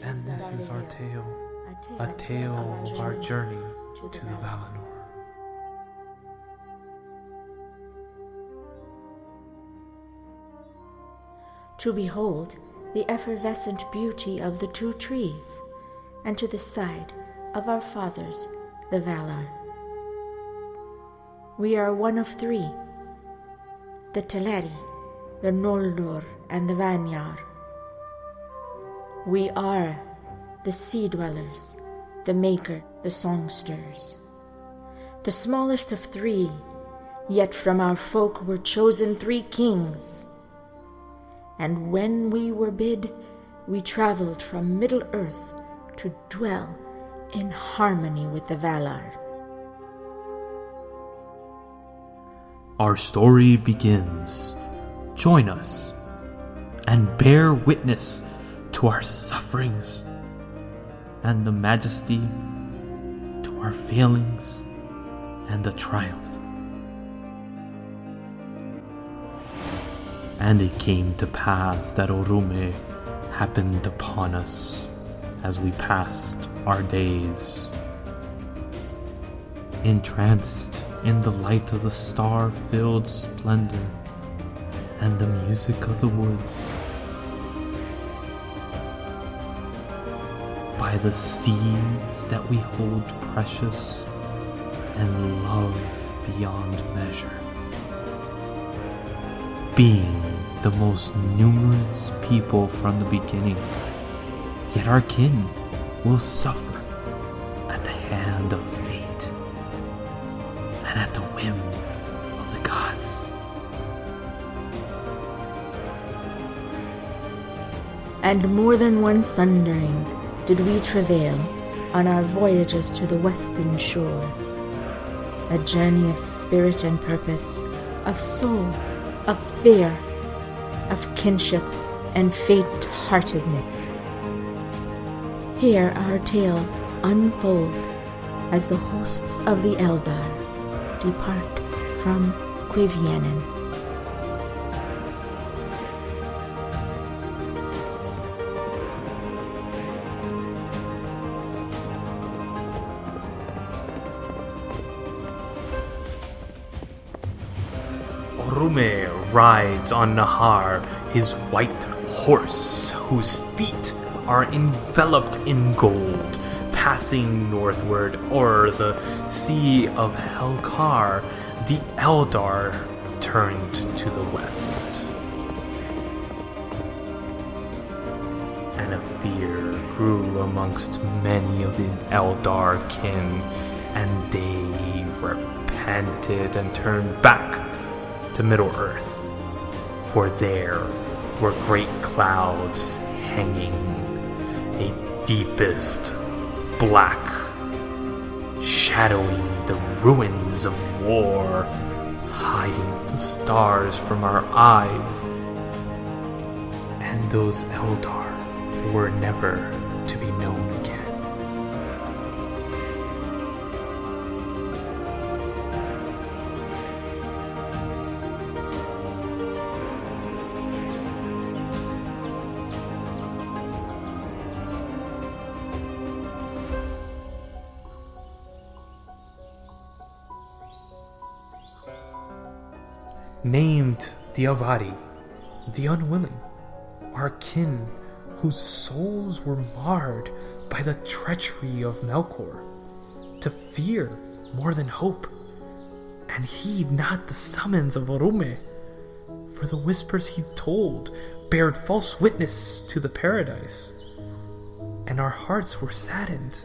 this is our tale, a tale of our journey to the Valinor. To behold the effervescent beauty of the two trees, and to the side of our fathers, the Valar. We are one of three, the Telari, the Noldor, and the Vanyar. We are the sea dwellers, the maker, the songsters. The smallest of three, yet from our folk were chosen 3 kings. And when we were bid, we traveled from Middle-earth to dwell in harmony with the Valar. Our story begins. Join us and bear witness to our sufferings and the majesty, to our failings and the triumph. And it came to pass that Orume happened upon us as we passed our days, entranced in the light of the star-filled splendor and the music of the woods, by the seas that we hold precious and love beyond measure, being the most numerous people from the beginning, yet our kin will suffer at the hand of fate and at the whim of the gods. And more than one sundering did we travail on our voyages to the western shore, a journey of spirit and purpose, of soul, of fear, of kinship and faint-heartedness. Hear our tale unfold as the hosts of the Eldar depart from Cuivianen. Orume rides on Nahar, his white horse, whose feet are enveloped in gold, passing northward o'er the Sea of Helkar. The Eldar turned to the west, and a fear grew amongst many of the Eldar kin, and they repented and turned back to Middle-earth, for there were great clouds hanging, a deepest black, shadowing the ruins of war, hiding the stars from our eyes. And those Eldar were never to be known again. Named the Avari, the unwilling, our kin whose souls were marred by the treachery of Melkor, to fear more than hope, and heed not the summons of Orume, for the whispers he told bared false witness to the paradise, and our hearts were saddened,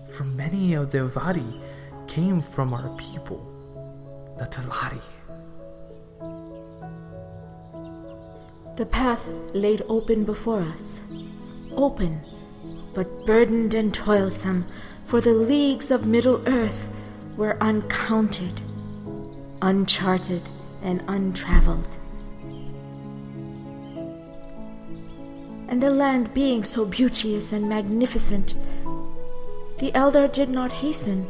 for many of the Avari came from our people, the Telari. The path laid open before us, open, but burdened and toilsome, for the leagues of Middle-earth were uncounted, uncharted, and untraveled. And the land being so beauteous and magnificent, the Eldar did not hasten,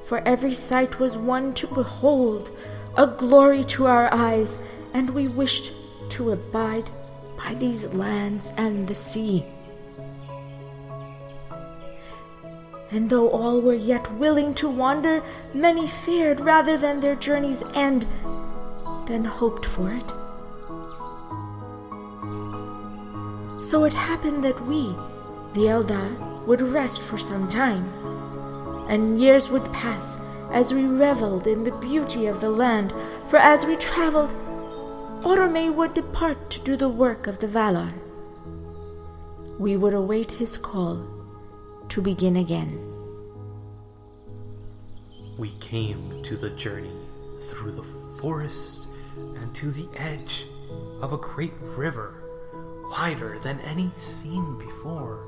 for every sight was one to behold, a glory to our eyes, and we wished to abide by these lands and the sea. And though all were yet willing to wander, many feared rather than their journey's end than hoped for it. So it happened that we, the Eldar, would rest for some time, and years would pass as we reveled in the beauty of the land, for as we traveled, Orome would depart to do the work of the Valar. We would await his call to begin again. We came to the journey through the forest and to the edge of a great river, wider than any seen before.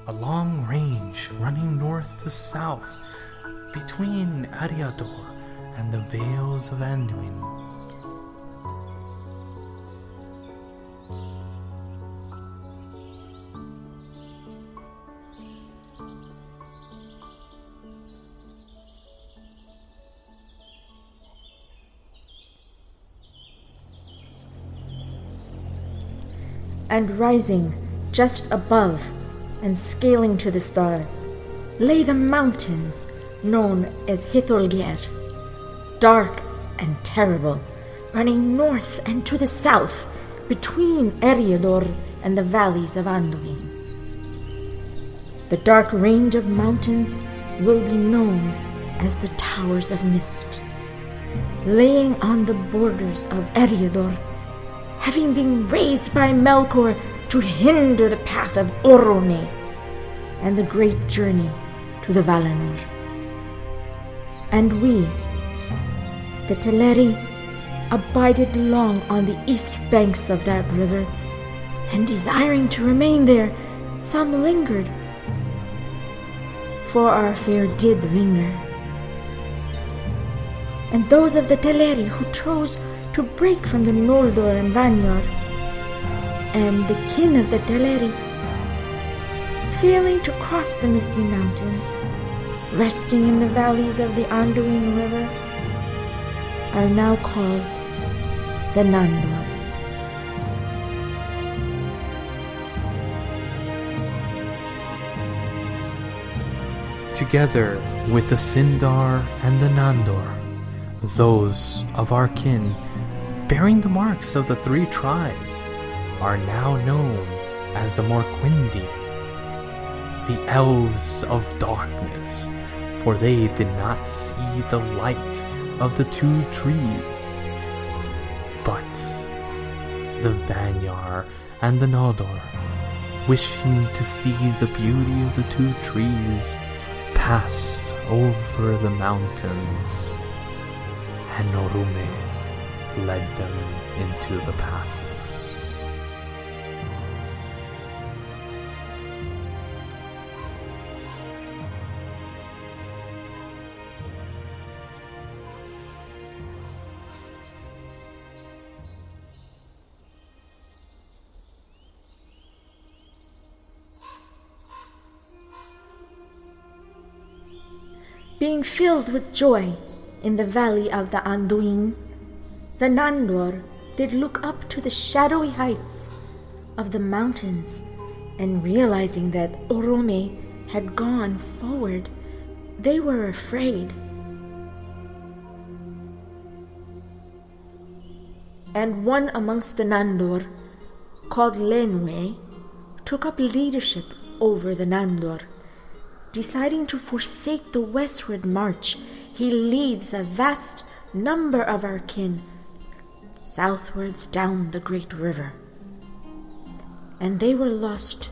A long range running north to south between Eriador and the Vales of Anduin. And rising just above and scaling to the stars lay the mountains known as Hitholger, dark and terrible, running north and to the south between Eriador and the valleys of Anduin. The dark range of mountains will be known as the Towers of Mist, laying on the borders of Eriador, having been raised by Melkor to hinder the path of Orome and the great journey to the Valinor. And we, the Telari, abided long on the east banks of that river, and desiring to remain there, some lingered, for our fare did linger. And those of the Telari who chose to break from the Noldor and Vanyar, and the kin of the Telari, failing to cross the misty mountains, resting in the valleys of the Anduin River, are now called the Nandor. Together with the Sindar and the Nandor, those of our kin bearing the marks of the three tribes are now known as the Morquindi, the Elves of Darkness, for they did not see the light of the two trees. But the Vanyar and the Noldor, wishing to see the beauty of the two trees, passed over the mountains, and Norume led them into the passes. Being filled with joy in the valley of the Anduin, the Nandor did look up to the shadowy heights of the mountains, and realizing that Orome had gone forward, they were afraid. And one amongst the Nandor, called Lenwe, took up leadership over the Nandor. Deciding to forsake the westward march, he leads a vast number of our kin southwards down the great river. And they were lost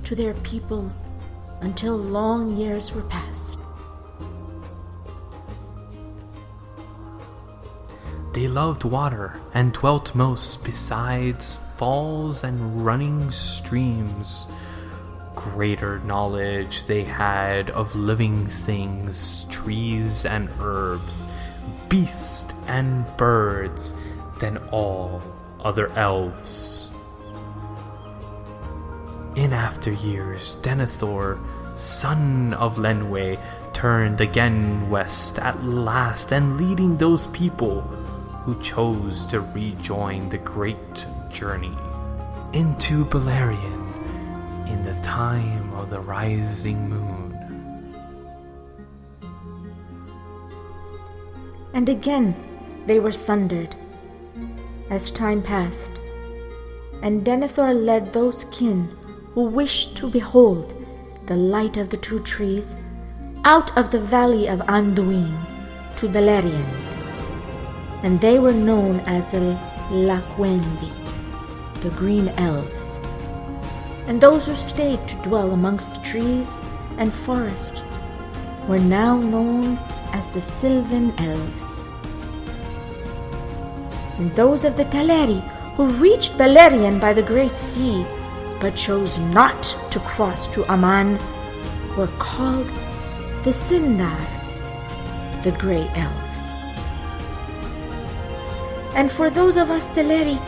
to their people until long years were past. They loved water and dwelt most besides falls and running streams. Greater knowledge they had of living things, trees and herbs, beasts and birds, than all other elves. In after years, Denethor, son of Lenwe, turned again west at last, and leading those people who chose to rejoin the great journey into Beleriand, in the time of the rising moon. And again they were sundered as time passed, and Denethor led those kin who wished to behold the light of the two trees out of the valley of Anduin to Beleriand, and they were known as the Laquenvi, the Green Elves. And those who stayed to dwell amongst the trees and forest were now known as the Sylvan Elves. And those of the Telari who reached Beleriand by the Great Sea, but chose not to cross to Aman, were called the Sindar, the Grey Elves. And for those of us Teleri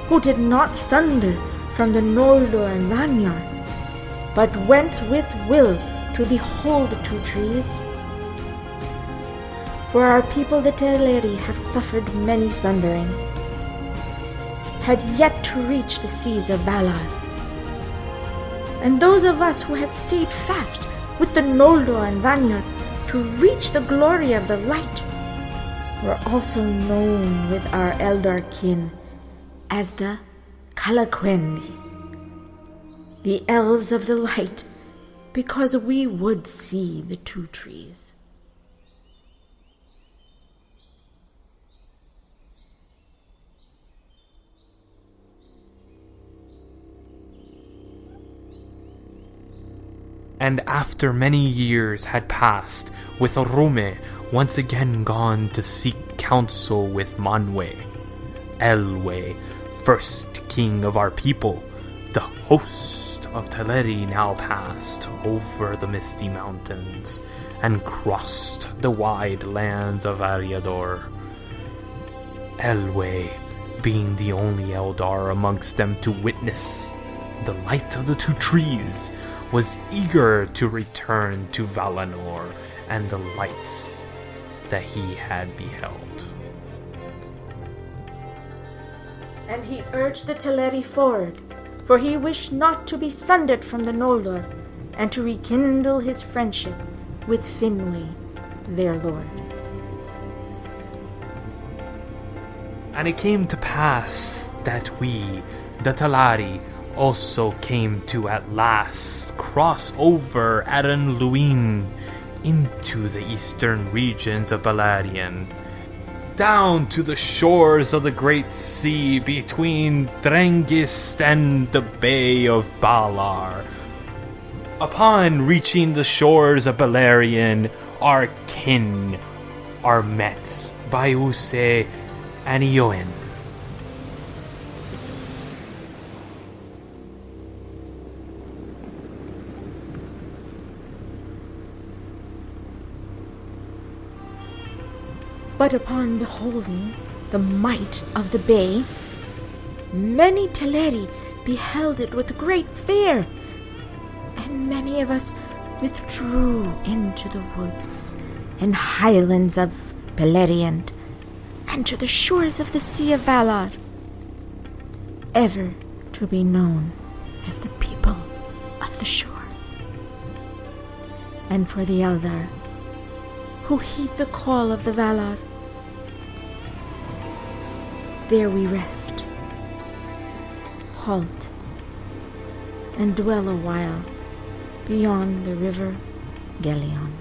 who did not sunder from the Noldor and Vanyar, but went with will to behold the two trees, for our people the Teleri have suffered many sundering, had yet to reach the seas of Valar. And those of us who had stayed fast with the Noldor and Vanyar to reach the glory of the light were also known with our Eldar kin as the Calaquendi, the Elves of the Light, because we would see the two trees. And after many years had passed, with Rume once again gone to seek counsel with Manwe, Elwe, first king of our people, the host of Teleri now passed over the misty mountains and crossed the wide lands of Ariador. Elwe being the only Eldar amongst them to witness the light of the two trees, was eager to return to Valinor and the lights that he had beheld. And he urged the Teleri forward, for he wished not to be sundered from the Noldor, and to rekindle his friendship with Finwë, their lord. And it came to pass that we, the Telari, also came to at last cross over Aran Luin into the eastern regions of Beleriand, down to the shores of the Great Sea between Drengist and the Bay of Balar. Upon reaching the shores of Beleriand, our kin are met by Use and Eowyn. But upon beholding the might of the bay, many Teleri beheld it with great fear, and many of us withdrew into the woods and highlands of Beleriand, and to the shores of the Sea of Valar, ever to be known as the people of the shore. And for the Eldar, who heed the call of the Valar, there we rest, halt, and dwell a while beyond the river Gelion.